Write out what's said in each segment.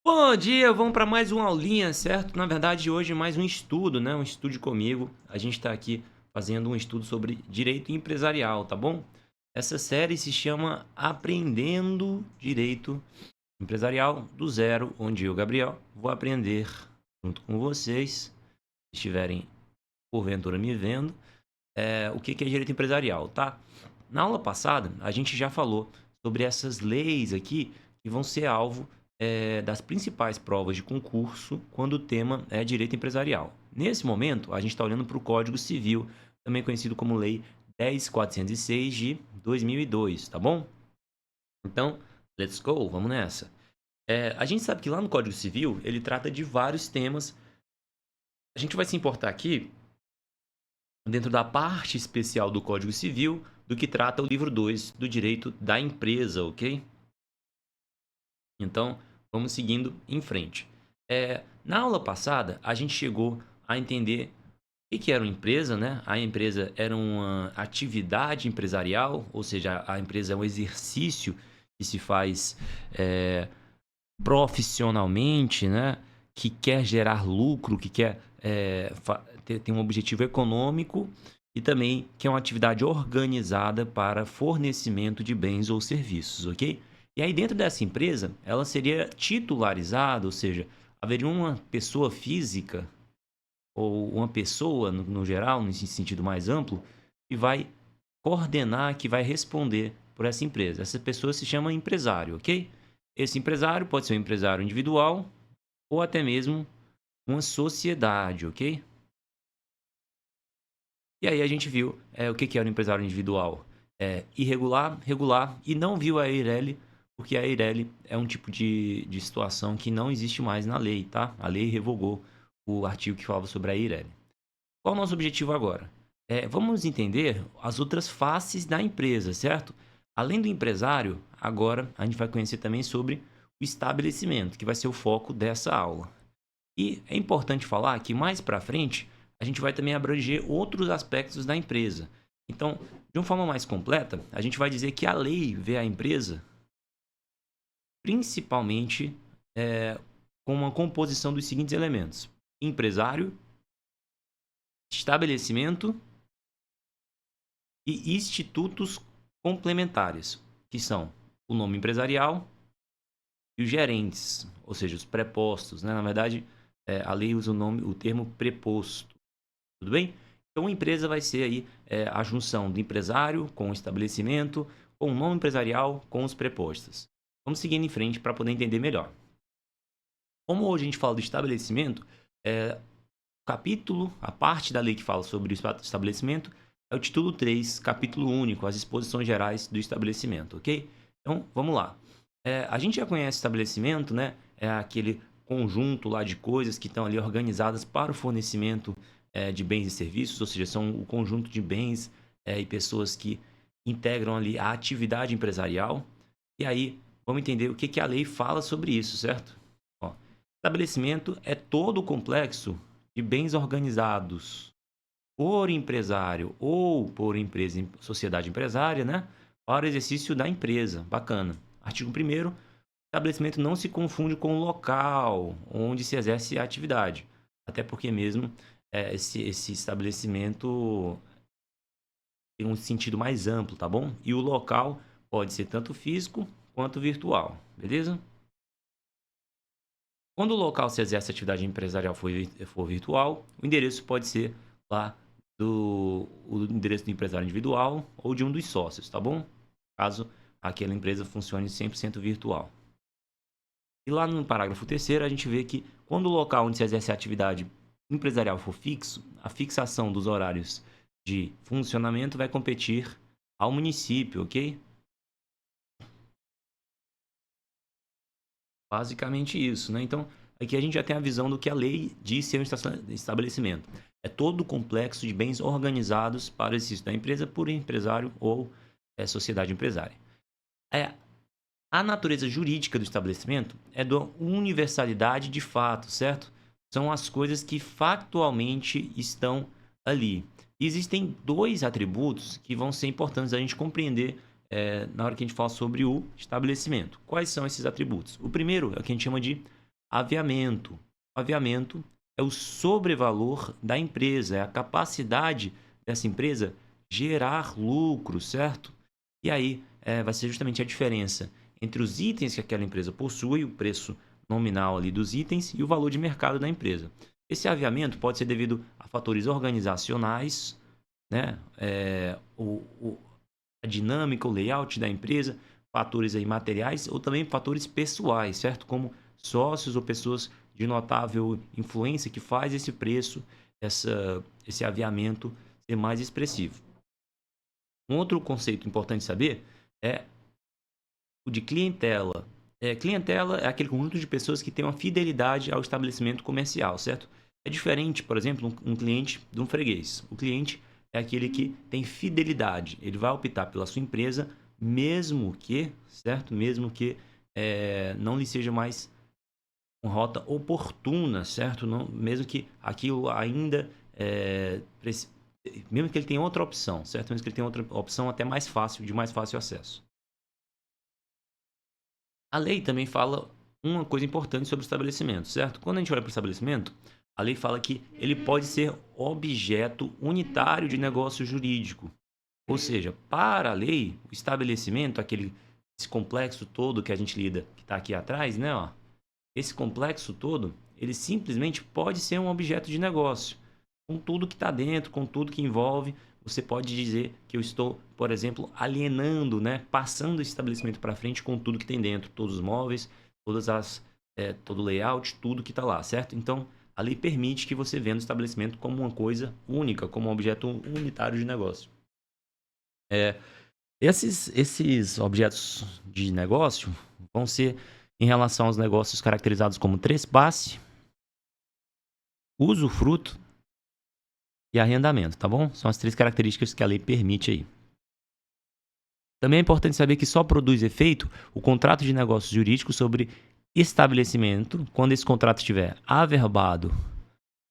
Bom dia, vamos para mais uma aulinha, certo? Na verdade, hoje mais um estudo, né? Um estudo comigo. A gente está aqui fazendo um estudo sobre direito empresarial, tá bom? Essa série se chama Aprendendo Direito Empresarial do Zero, onde eu, Gabriel, vou aprender junto com vocês, se estiverem porventura me vendo, o que é direito empresarial, tá? Na aula passada, a gente já falou sobre essas leis aqui que vão ser alvo das principais provas de concurso quando o tema é direito empresarial. Nesse momento, a gente está olhando para o Código Civil, também conhecido como Lei 10.406 de 2002, tá bom? Então, let's go, vamos nessa. A gente sabe que lá no Código Civil, ele trata de vários temas. A gente vai se importar aqui dentro da parte especial do Código Civil do que trata o livro 2 do direito da empresa, ok? Então, vamos seguindo em frente. Na aula passada, a gente chegou a entender o que era uma empresa, né? A empresa era uma atividade empresarial, ou seja, a empresa é um exercício que se faz profissionalmente, né? Que quer gerar lucro, que quer ter um objetivo econômico e também que é uma atividade organizada para fornecimento de bens ou serviços, ok? E aí dentro dessa empresa, ela seria titularizada, ou seja, haveria uma pessoa física ou uma pessoa no geral, nesse sentido mais amplo, que vai coordenar, que vai responder por essa empresa. Essa pessoa se chama empresário, ok? Esse empresário pode ser um empresário individual ou até mesmo uma sociedade, ok? E aí a gente viu o que era o empresário individual. Irregular, regular, e não viu a EIRELI, porque a EIRELI é um tipo de situação que não existe mais na lei, tá? A lei revogou o artigo que falava sobre a EIRELI. Qual é o nosso objetivo agora? Vamos entender as outras faces da empresa, certo? Além do empresário, agora a gente vai conhecer também sobre o estabelecimento, que vai ser o foco dessa aula. E é importante falar que mais para frente a gente vai também abranger outros aspectos da empresa. Então, de uma forma mais completa, a gente vai dizer que a lei vê a empresa principalmente com uma composição dos seguintes elementos: empresário, estabelecimento e institutos complementares, que são o nome empresarial e os gerentes, ou seja, os prepostos, né? Na verdade, a lei usa o termo preposto. Tudo bem? Então, a empresa vai ser aí a junção do empresário com o estabelecimento, com o nome empresarial, com os prepostos. Vamos seguindo em frente para poder entender melhor. Como hoje a gente fala do estabelecimento, o capítulo, a parte da lei que fala sobre o estabelecimento, é o título 3, capítulo único, as disposições gerais do estabelecimento, ok? Então, vamos lá. A gente já conhece estabelecimento, né? É aquele conjunto lá de coisas que estão ali organizadas para o fornecimento de bens e serviços, ou seja, são o conjunto de bens e pessoas que integram ali a atividade empresarial. E aí, vamos entender o que a lei fala sobre isso, certo? Ó, estabelecimento é todo o complexo de bens organizados por empresário ou por empresa, sociedade empresária, né? Para o exercício da empresa. Bacana. Artigo 1º, estabelecimento não se confunde com o local onde se exerce a atividade. Até porque mesmo esse estabelecimento tem um sentido mais amplo, tá bom? E o local pode ser tanto físico quanto virtual, beleza? Quando o local se exerce a atividade empresarial for virtual, o endereço pode ser lá o endereço do empresário individual ou de um dos sócios, tá bom? Caso aquela empresa funcione 100% virtual. E lá no parágrafo 3º, a gente vê que quando o local onde se exerce a atividade empresarial for fixo, a fixação dos horários de funcionamento vai competir ao município, ok? Basicamente isso, né? Então, aqui a gente já tem a visão do que a lei diz ser um estabelecimento. É todo o complexo de bens organizados para o exercício da empresa por empresário ou sociedade empresária. A natureza jurídica do estabelecimento é da universalidade de fato, certo? São as coisas que factualmente estão ali. Existem dois atributos que vão ser importantes a gente compreender na hora que a gente fala sobre o estabelecimento. Quais são esses atributos? O primeiro é o que a gente chama de aviamento. O aviamento é o sobrevalor da empresa, é a capacidade dessa empresa gerar lucro, certo? E aí vai ser justamente a diferença entre os itens que aquela empresa possui, o preço nominal ali dos itens e o valor de mercado da empresa. Esse aviamento pode ser devido a fatores organizacionais, né? A dinâmica, o layout da empresa, fatores aí materiais ou também fatores pessoais, certo? Como sócios ou pessoas de notável influência que faz esse preço, esse aviamento ser mais expressivo. Um outro conceito importante saber é o de clientela. Clientela é aquele conjunto de pessoas que tem uma fidelidade ao estabelecimento comercial, certo? É diferente, por exemplo, um cliente de um freguês. O cliente é aquele que tem fidelidade. Ele vai optar pela sua empresa, mesmo que, certo? Mesmo que não lhe seja mais uma rota oportuna, certo? Não, mesmo que aquilo ainda mesmo que ele tenha outra opção, certo? Mesmo que ele tenha outra opção até mais fácil, de mais fácil acesso. A lei também fala uma coisa importante sobre o estabelecimento, certo? Quando a gente olha para o estabelecimento, a lei fala que ele pode ser objeto unitário de negócio jurídico. Ou seja, para a lei, o estabelecimento, esse complexo todo que a gente lida, que está aqui atrás, né? Ó, esse complexo todo, ele simplesmente pode ser um objeto de negócio. Com tudo que está dentro, com tudo que envolve, você pode dizer que eu estou, por exemplo, alienando, né? Passando esse estabelecimento para frente com tudo que tem dentro, todos os móveis, todo o layout, tudo que está lá, certo? Então, a lei permite que você venda o estabelecimento como uma coisa única, como um objeto unitário de negócio. Esses objetos de negócio vão ser em relação aos negócios caracterizados como trespasse, usufruto e arrendamento, tá bom? São as 3 características que a lei permite aí. Também é importante saber que só produz efeito o contrato de negócios jurídico sobre estabelecimento quando esse contrato estiver averbado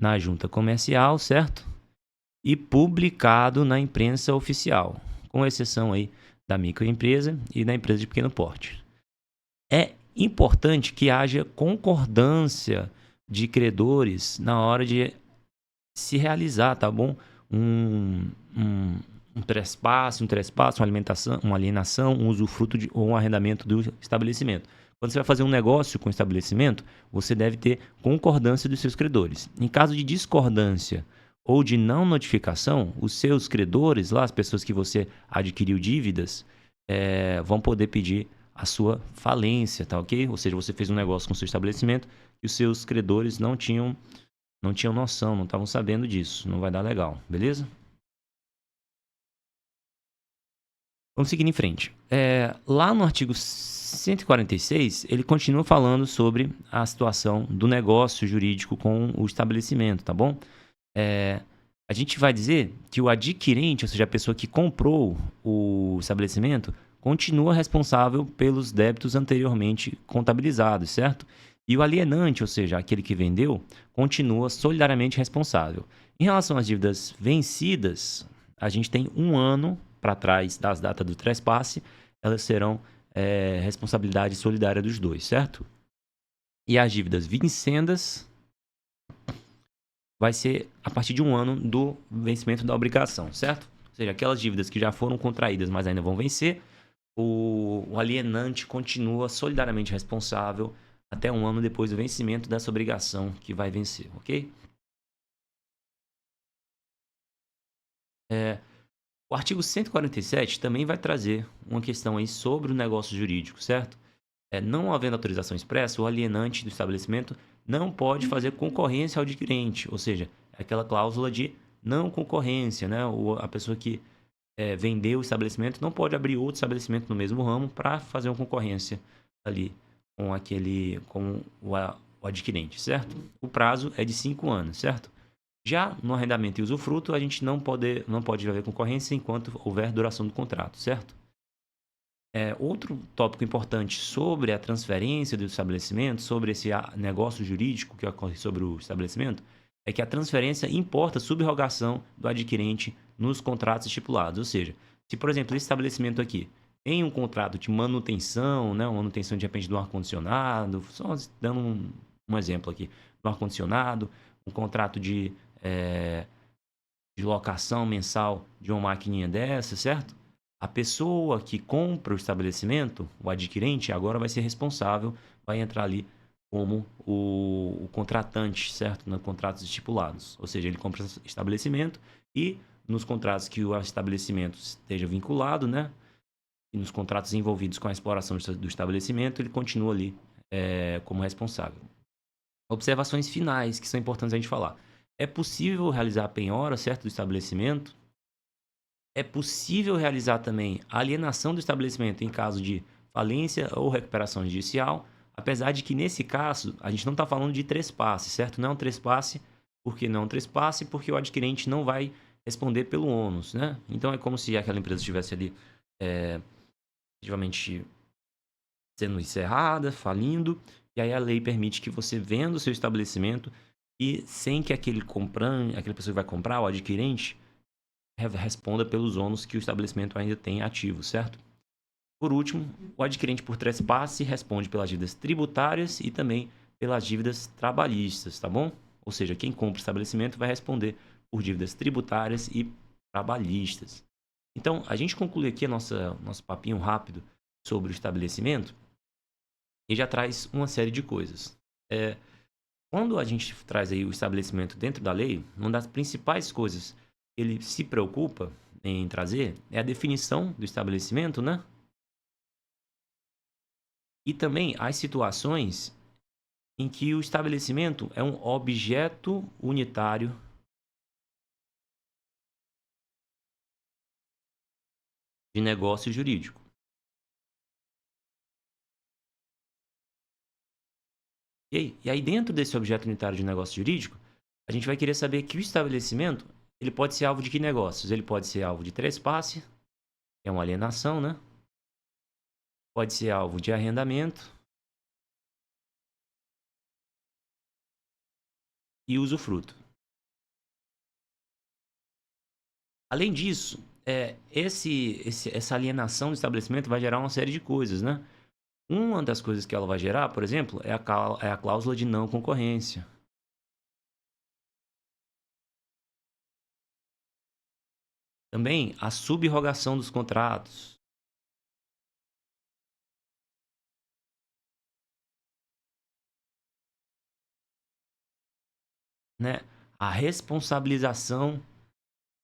na junta comercial, certo? E publicado na imprensa oficial, com exceção aí da microempresa e da empresa de pequeno porte. É importante que haja concordância de credores na hora de se realizar, tá bom? Um trespasse, uma alienação, um usufruto ou um arrendamento do estabelecimento. Quando você vai fazer um negócio com o estabelecimento, você deve ter concordância dos seus credores. Em caso de discordância ou de não notificação, os seus credores, lá, as pessoas que você adquiriu dívidas, vão poder pedir a sua falência, tá ok? Ou seja, você fez um negócio com o seu estabelecimento e os seus credores não tinham noção, não estavam sabendo disso. Não vai dar legal, beleza? Vamos seguir em frente. Lá no artigo 146, ele continua falando sobre a situação do negócio jurídico com o estabelecimento, tá bom? A gente vai dizer que o adquirente, ou seja, a pessoa que comprou o estabelecimento, continua responsável pelos débitos anteriormente contabilizados, certo? E o alienante, ou seja, aquele que vendeu, continua solidariamente responsável. Em relação às dívidas vencidas, a gente tem 1 ano para trás das datas do trespasse, elas serão responsabilidade solidária dos dois, certo? E as dívidas vincendas vai ser a partir de 1 ano do vencimento da obrigação, certo? Ou seja, aquelas dívidas que já foram contraídas, mas ainda vão vencer, o alienante continua solidariamente responsável até 1 ano depois do vencimento dessa obrigação que vai vencer, ok? O artigo 147 também vai trazer uma questão aí sobre o negócio jurídico, certo? Não havendo autorização expressa, o alienante do estabelecimento não pode fazer concorrência ao adquirente, ou seja, aquela cláusula de não concorrência, né? A pessoa que vendeu o estabelecimento não pode abrir outro estabelecimento no mesmo ramo para fazer uma concorrência ali com o adquirente, certo? O prazo é de 5 anos, certo? Já no arrendamento e usufruto, a gente não pode haver concorrência enquanto houver duração do contrato, certo? Outro tópico importante sobre a transferência do estabelecimento, sobre esse negócio jurídico que ocorre sobre o estabelecimento, é que a transferência importa subrogação do adquirente nos contratos estipulados. Ou seja, se, por exemplo, esse estabelecimento aqui tem um contrato de manutenção, né, uma manutenção de repente do ar-condicionado, só dando um exemplo aqui, do ar-condicionado, um contrato de locação mensal de uma maquininha dessa, certo? A pessoa que compra o estabelecimento, o adquirente, agora vai ser responsável, vai entrar ali como o contratante, certo? Nos contratos estipulados. Ou seja, ele compra o estabelecimento e nos contratos que o estabelecimento esteja vinculado, né? E nos contratos envolvidos com a exploração do estabelecimento, ele continua ali como responsável. Observações finais que são importantes a gente falar. É possível realizar a penhora, certo, do estabelecimento. É possível realizar também a alienação do estabelecimento em caso de falência ou recuperação judicial, apesar de que nesse caso a gente não está falando de trespasse, certo? Não é um trespasse, porque não é um trespasse, porque o adquirente não vai responder pelo ônus, né? Então é como se aquela empresa estivesse ali efetivamente sendo encerrada, falindo, e aí a lei permite que você venda o seu estabelecimento e sem que aquela pessoa que vai comprar, o adquirente, responda pelos ônus que o estabelecimento ainda tem ativo, certo? Por último, o adquirente por trespasse responde pelas dívidas tributárias e também pelas dívidas trabalhistas, tá bom? Ou seja, quem compra o estabelecimento vai responder por dívidas tributárias e trabalhistas. Então, a gente conclui aqui nosso papinho rápido sobre o estabelecimento e já traz uma série de coisas. Quando a gente traz aí o estabelecimento dentro da lei, uma das principais coisas que ele se preocupa em trazer é a definição do estabelecimento, né? E também as situações em que o estabelecimento é um objeto unitário de negócio jurídico. E aí, dentro desse objeto unitário de negócio jurídico, a gente vai querer saber que o estabelecimento ele pode ser alvo de que negócios? Ele pode ser alvo de trespasse, que é uma alienação, né? Pode ser alvo de arrendamento e usufruto. Além disso, essa alienação do estabelecimento vai gerar uma série de coisas, né? Uma das coisas que ela vai gerar, por exemplo, é a cláusula de não concorrência. Também a subrrogação dos contratos. Né? A responsabilização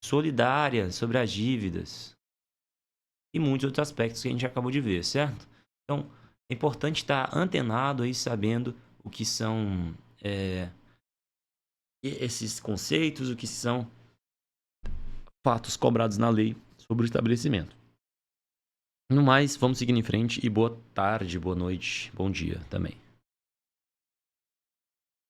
solidária sobre as dívidas. E muitos outros aspectos que a gente acabou de ver, certo? Então, é importante estar antenado aí, sabendo o que são esses conceitos, o que são fatos cobrados na lei sobre o estabelecimento. No mais, vamos seguindo em frente e boa tarde, boa noite, bom dia também.